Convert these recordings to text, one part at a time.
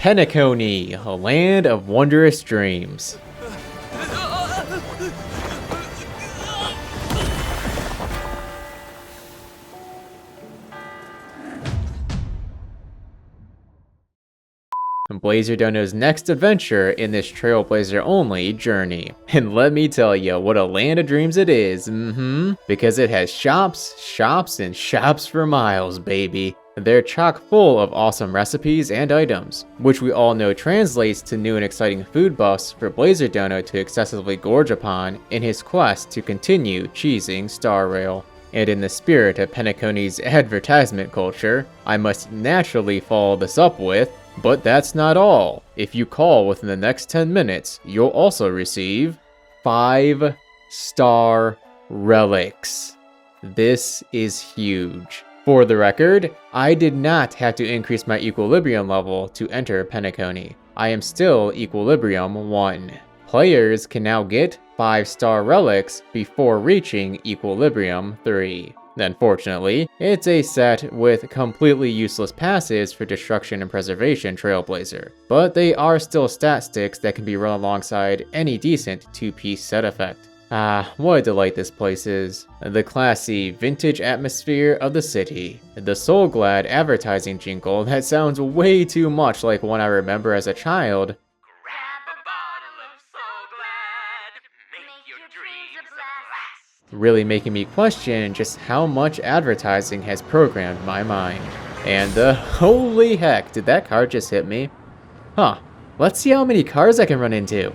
Penacony, a land of wondrous dreams. Blazer Dono's next adventure in this Trailblazer only journey. And let me tell you, what a land of dreams it is, because it has shops, shops, and shops for miles, baby. They're chock full of awesome recipes and items, which we all know translates to new and exciting food buffs for Blazer Dono to excessively gorge upon in his quest to continue cheesing Star Rail. And in the spirit of Penacony's advertisement culture, I must naturally follow this up with, but that's not all. If you call within the next 10 minutes, you'll also receive 5-star relics. This is huge. For the record, I did not have to increase my equilibrium level to enter Penacony. I am still equilibrium 1. Players can now get 5-star relics before reaching equilibrium 3. Unfortunately, it's a set with completely useless passives for destruction and preservation Trailblazer, but they are still stat sticks that can be run alongside any decent 2-piece set effect. Ah, what a delight this place is. The classy, vintage atmosphere of the city. The soul-glad advertising jingle that sounds way too much like one I remember as a child. Really making me question just how much advertising has programmed my mind. And holy heck, did that car just hit me? Huh, let's see how many cars I can run into.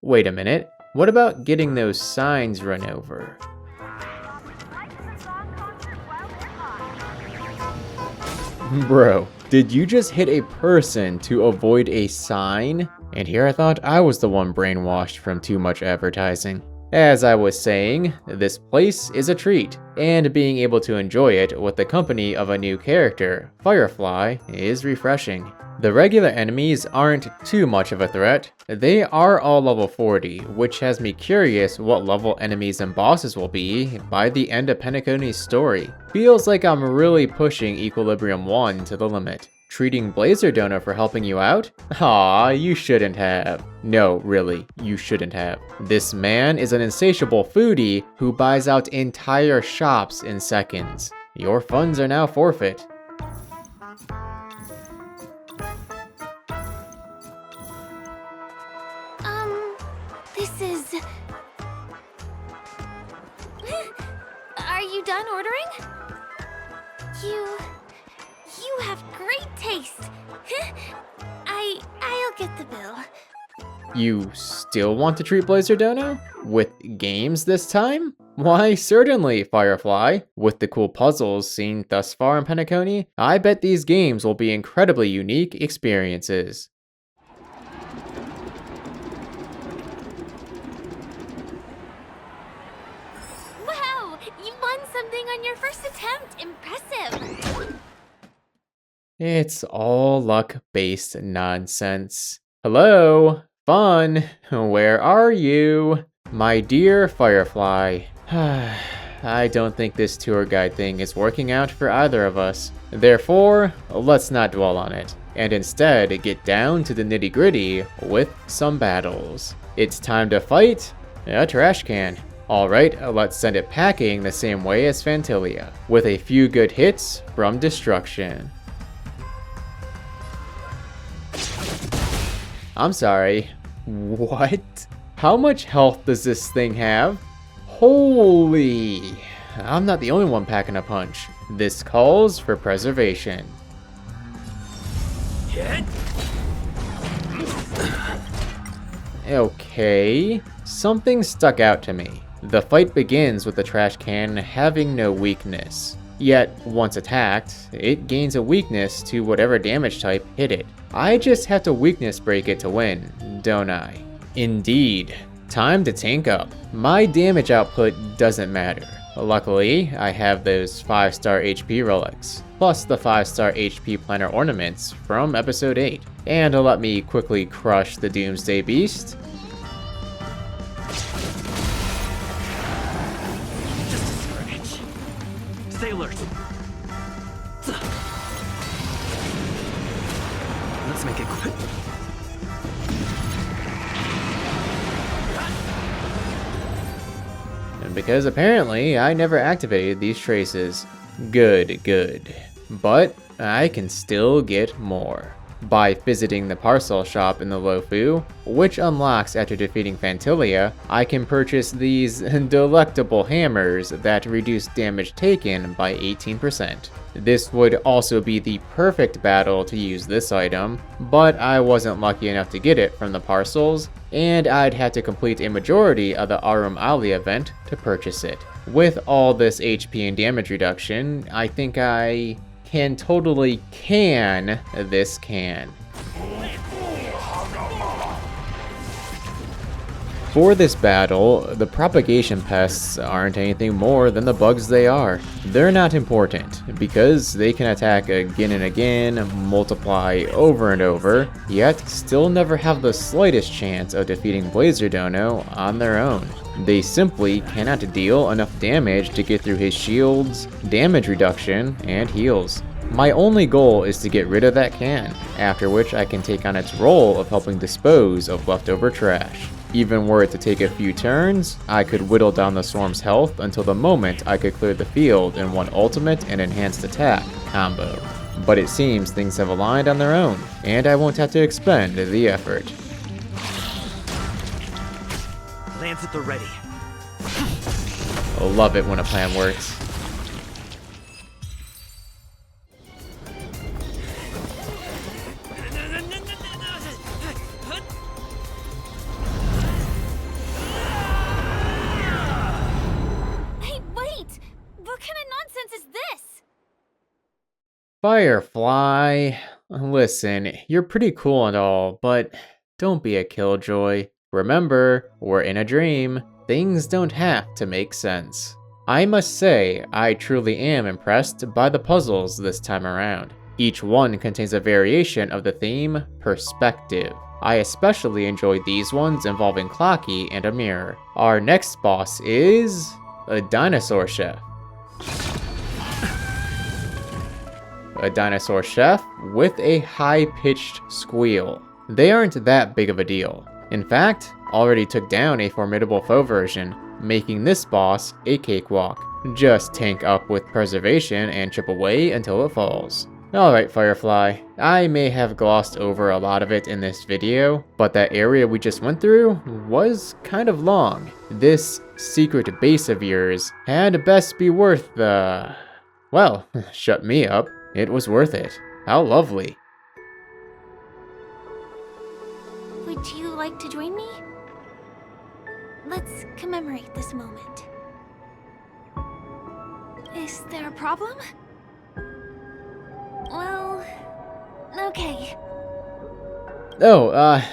Wait a minute, what about getting those signs run over? Bro, did you just hit a person to avoid a sign? And here I thought I was the one brainwashed from too much advertising. As I was saying, this place is a treat, and being able to enjoy it with the company of a new character, Firefly, is refreshing. The regular enemies aren't too much of a threat. They are all level 40, which has me curious what level enemies and bosses will be by the end of Penacony's story. Feels like I'm really pushing Equilibrium 1 to the limit. Treating Blazer Dono for helping you out? Aw, you shouldn't have. No, really, you shouldn't have. This man is an insatiable foodie who buys out entire shops in seconds. Your funds are now forfeit. This is... Are you done ordering? You have great taste. I'll get the bill. You still want to treat Blazer Dono? With games this time? Why, certainly, Firefly. With the cool puzzles seen thus far in Penacony, I bet these games will be incredibly unique experiences. Wow, you won something on your first attempt. Impressive. It's all luck-based nonsense. Hello? Fun? Where are you? My dear Firefly. I don't think this tour guide thing is working out for either of us. Therefore, let's not dwell on it, and instead get down to the nitty-gritty with some battles. It's time to fight a Trashcan. Alright, let's send it packing the same way as Fantilia, with a few good hits from destruction. I'm sorry. What? How much health does this thing have? Holy! I'm not the only one packing a punch. This calls for preservation. Okay, something stuck out to me. The fight begins with the Trashcan having no weakness. Yet, once attacked, it gains a weakness to whatever damage type hit it. I just have to weakness break it to win, don't I? Indeed. Time to tank up. My damage output doesn't matter. Luckily, I have those 5-star HP relics, plus the 5-star HP planner ornaments from episode 8. And let me quickly crush the Doomsday Beast. alert. Let's make it quick. And because apparently I never activated these traces. Good, good. But I can still get more. By visiting the parcel shop in the Lofu, which unlocks after defeating Fantilia, I can purchase these delectable hammers that reduce damage taken by 18%. This would also be the perfect battle to use this item, but I wasn't lucky enough to get it from the parcels, and I'd have to complete a majority of the Arum Ali event to purchase it. With all this HP and damage reduction, I think I can totally can this can. For this battle, the propagation pests aren't anything more than the bugs they are. They're not important, because they can attack again and again, multiply over and over, yet still never have the slightest chance of defeating Blazer Dono on their own. They simply cannot deal enough damage to get through his shields, damage reduction, and heals. My only goal is to get rid of that can, after which I can take on its role of helping dispose of leftover trash. Even were it to take a few turns, I could whittle down the Swarm's health until the moment I could clear the field in one ultimate and enhanced attack combo. But it seems things have aligned on their own, and I won't have to expend the effort. Lance at the ready. I love it when a plan works. Firefly, listen, you're pretty cool and all, but don't be a killjoy. Remember, we're in a dream. Things don't have to make sense. I must say, I truly am impressed by the puzzles this time around. Each one contains a variation of the theme, perspective. I especially enjoyed these ones involving Clocky and a mirror. Our next boss is a dinosaur chef. A dinosaur chef with a high-pitched squeal. They aren't that big of a deal. In fact, already took down a formidable foe version, making this boss a cakewalk. Just tank up with preservation and chip away until it falls. Alright Firefly, I may have glossed over a lot of it in this video, but that area we just went through was kind of long. This secret base of yours had best be worth the... well, shut me up. It was worth it. How lovely. Would you like to join me? Let's commemorate this moment. Is there a problem? Well, okay. Oh,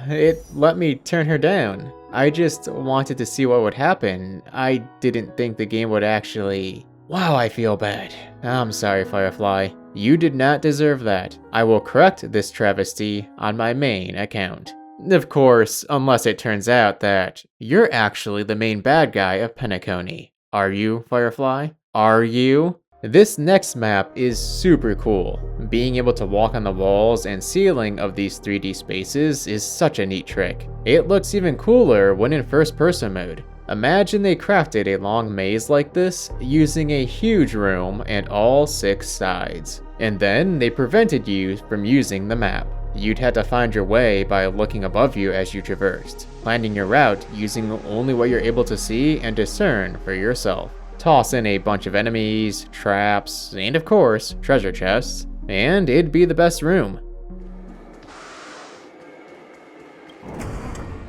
it let me turn her down. I just wanted to see what would happen. I didn't think the game would actually... Wow, I feel bad. I'm sorry, Firefly. You did not deserve that. I will correct this travesty on my main account. Of course, unless it turns out that you're actually the main bad guy of Penacony. Are you, Firefly? Are you? This next map is super cool. Being able to walk on the walls and ceiling of these 3D spaces is such a neat trick. It looks even cooler when in first person mode. Imagine they crafted a long maze like this using a huge room and all 6 sides. And then they prevented you from using the map. You'd have to find your way by looking above you as you traversed, planning your route using only what you're able to see and discern for yourself. Toss in a bunch of enemies, traps, and of course, treasure chests, and it'd be the best room.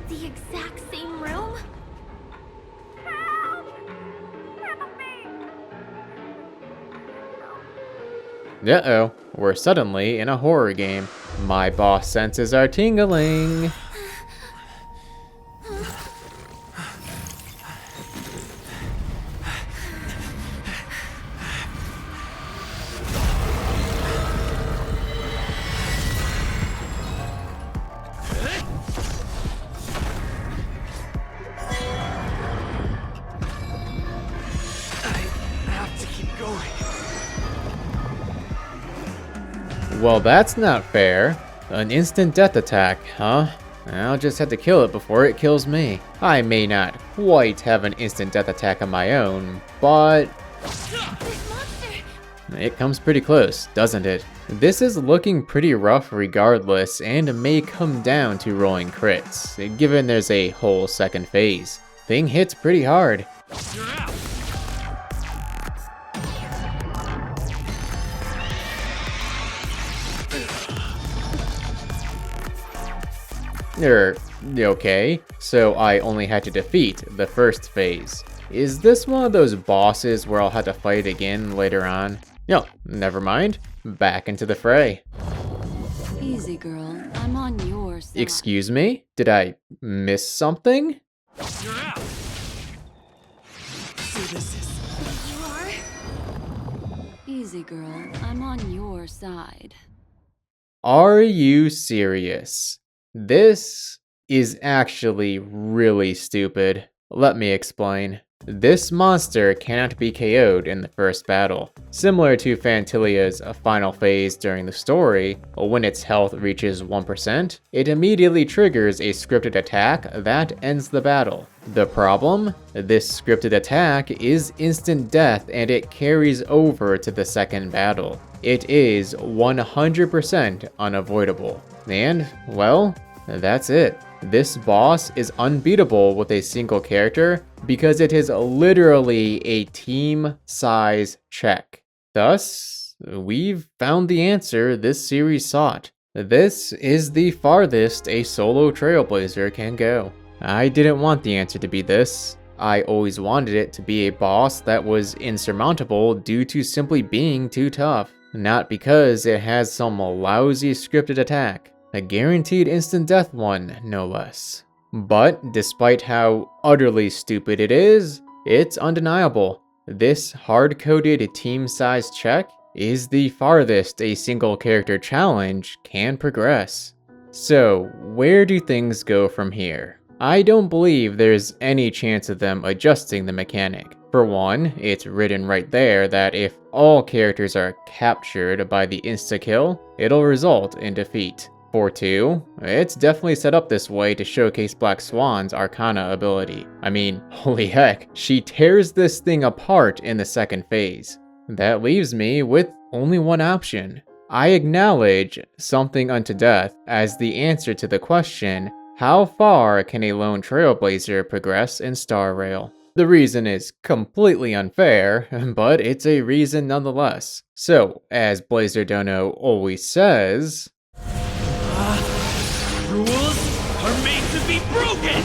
The exact same room? Help! Help me! Uh-oh, we're suddenly in a horror game. My boss senses are tingling. Well, that's not fair. An instant death attack, huh? I'll just have to kill it before it kills me. I may not quite have an instant death attack of my own, but This monster! it comes pretty close, doesn't it? This is looking pretty rough regardless, and may come down to rolling crits, given there's a whole second phase. Thing hits pretty hard. You're out. Okay, so I only had to defeat the first phase. Is this one of those bosses where I'll have to fight again later on? No, never mind. Back into the fray. Easy, girl. I'm on your side. Excuse me? Did I miss something? You're out. See, this is. You are? Easy, girl. I'm on your side. Are you serious? This is actually really stupid. Let me explain. This monster cannot be KO'd in the first battle. Similar to Fantilia's final phase during the story, when its health reaches 1%, it immediately triggers a scripted attack that ends the battle. The problem? This scripted attack is instant death and it carries over to the second battle. It is 100% unavoidable. And, well, that's it. This boss is unbeatable with a single character because it is literally a team size check. Thus, we've found the answer this series sought. This is the farthest a solo Trailblazer can go. I didn't want the answer to be this. I always wanted it to be a boss that was insurmountable due to simply being too tough, not because it has some lousy scripted attack. A guaranteed instant death one, no less. But despite how utterly stupid it is, it's undeniable. This hard-coded team-sized check is the farthest a single character challenge can progress. So, where do things go from here? I don't believe there's any chance of them adjusting the mechanic. For one, it's written right there that if all characters are captured by the insta-kill, it'll result in defeat. For two, it's definitely set up this way to showcase Black Swan's Arcana ability. I mean, holy heck, she tears this thing apart in the second phase. That leaves me with only one option. I acknowledge something unto death as the answer to the question, how far can a lone Trailblazer progress in Star Rail? The reason is completely unfair, but it's a reason nonetheless. So, as Blazer Dono always says, Rules are made to be broken!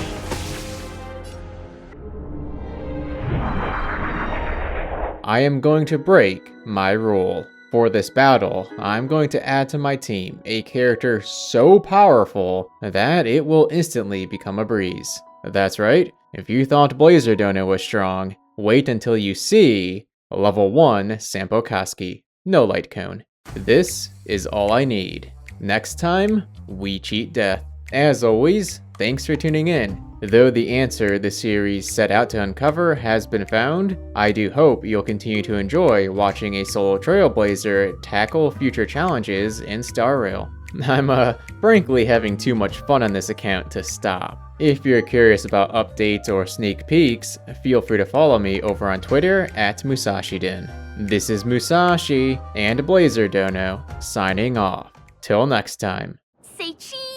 I am going to break my rule. For this battle, I'm going to add to my team a character so powerful that it will instantly become a breeze. That's right, if you thought Blazer Dono was strong, wait until you see level 1 Sampokaski, no light cone. This is all I need. Next time, we cheat death. As always, thanks for tuning in. Though the answer the series set out to uncover has been found, I do hope you'll continue to enjoy watching a solo Trailblazer tackle future challenges in Star Rail. I'm frankly having too much fun on this account to stop. If you're curious about updates or sneak peeks, feel free to follow me over on Twitter at Musashiden. This is Musashi and Blazer Dono signing off. Till next time. Say cheese!